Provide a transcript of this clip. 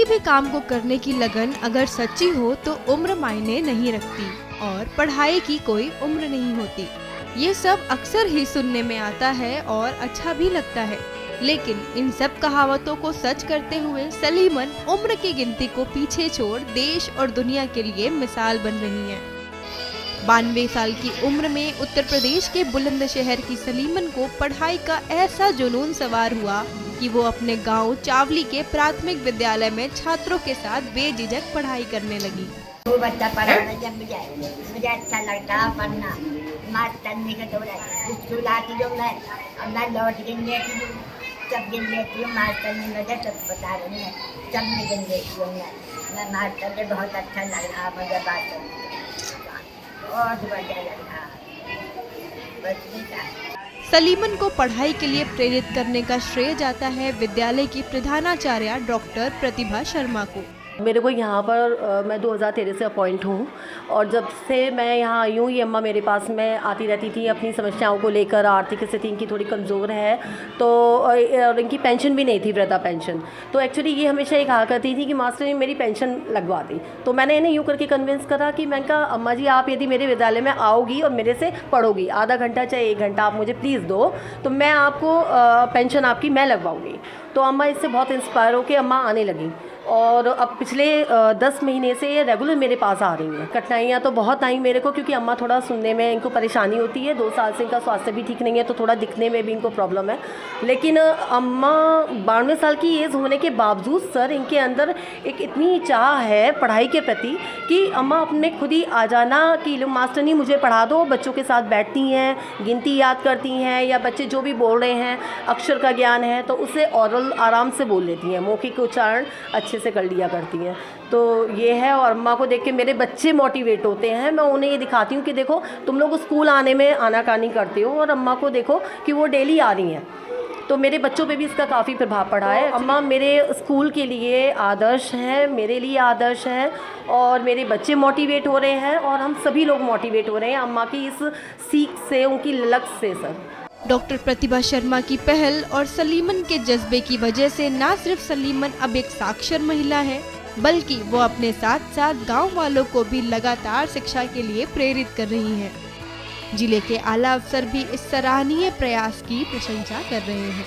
किसी भी काम को करने की लगन अगर सच्ची हो तो उम्र मायने नहीं रखती और पढ़ाई की कोई उम्र नहीं होती। ये सब अक्सर ही सुनने में आता है और अच्छा भी लगता है, लेकिन इन सब कहावतों को सच करते हुए सलीमन उम्र की गिनती को पीछे छोड़ देश और दुनिया के लिए मिसाल बन रही हैं। 92 साल की उम्र में उत्तर प्रदेश के बुलंदशहर की सलीमन को पढ़ाई का ऐसा जुनून सवार हुआ कि वो अपने गांव चावली के प्राथमिक विद्यालय में छात्रों के साथ बेझिझक पढ़ाई करने लगी। खूब अच्छा पढ़ाना जब मुझे अच्छा लगता पढ़ना। मास्टर के तो स्कूल आती हूँ मैं लौट गिन लेती हूँ, सब गिन लेती हूँ। मास्टर ने मुझे सब बता रही है, सब में गिन लेती हूँ मैं मास्टर ने बहुत अच्छा लग रहा मुझे बात बहुत बढ़िया लग रहा बस। सलीमन को पढ़ाई के लिए प्रेरित करने का श्रेय जाता है विद्यालय की प्रधानाचार्य डॉक्टर प्रतिभा शर्मा को। मेरे को यहाँ पर मैं 2013 से अपॉइंट हूँ और जब से मैं यहाँ आई हूँ ये अम्मा मेरे पास में आती रहती थी अपनी समस्याओं को लेकर। आर्थिक स्थिति इनकी थोड़ी कमज़ोर है तो और इनकी पेंशन भी नहीं थी, वृद्धा पेंशन। तो एक्चुअली ये हमेशा ये कहा करती थी कि मास्टर ने मेरी पेंशन लगवा दी। तो मैंने इन्हें यूँ करके कन्विंस करा कि मैंने कहा अम्मा जी आप यदि मेरे विद्यालय में आओगी और मेरे से पढ़ोगी, आधा घंटा चाहे 1 घंटा आप मुझे प्लीज़ दो, तो मैं आपको पेंशन आपकी मैं लगवाऊँगी। तो अम्मा इससे बहुत इंस्पायर होकर अम्मा आने लगी और अब पिछले 10 महीने से ये रेगुलर मेरे पास आ रही हैं। कठिनाइयाँ तो बहुत आई मेरे को, क्योंकि अम्मा थोड़ा सुनने में इनको परेशानी होती है, 2 साल से इनका स्वास्थ्य भी ठीक नहीं है तो थोड़ा दिखने में भी इनको प्रॉब्लम है। लेकिन अम्मा 92 साल की एज होने के बावजूद सर इनके अंदर एक इतनी चाह है पढ़ाई के प्रति कि अम्मा अपने खुद ही आ जाना कि लो मास्टर नहीं मुझे पढ़ा दो। बच्चों के साथ बैठती हैं, गिनती याद करती हैं या बच्चे जो भी बोल रहे हैं, अक्षर का ज्ञान है तो उसे ओरल आराम से बोल लेती हैं, मौखिक उच्चारण अच्छे से कर लिया करती हैं। तो ये है और अम्मा को देख के मेरे बच्चे मोटिवेट होते हैं। मैं उन्हें ये दिखाती हूँ कि देखो तुम लोग स्कूल आने में आनाकानी करते हो और अम्मा को देखो कि वो डेली आ रही हैं। तो मेरे बच्चों पे भी इसका काफ़ी प्रभाव पड़ा है। अम्मा मेरे स्कूल के लिए आदर्श हैं, मेरे लिए आदर्श हैं और मेरे बच्चे मोटिवेट हो रहे हैं और हम सभी लोग मोटिवेट हो रहे हैं अम्मा की इस सीख से, उनकी ललक से। सर डॉक्टर प्रतिभा शर्मा की पहल और सलीमन के जज्बे की वजह से न सिर्फ सलीमन अब एक साक्षर महिला है, बल्कि वो अपने साथ साथ गांव वालों को भी लगातार शिक्षा के लिए प्रेरित कर रही हैं। जिले के आला अफसर भी इस सराहनीय प्रयास की प्रशंसा कर रहे हैं।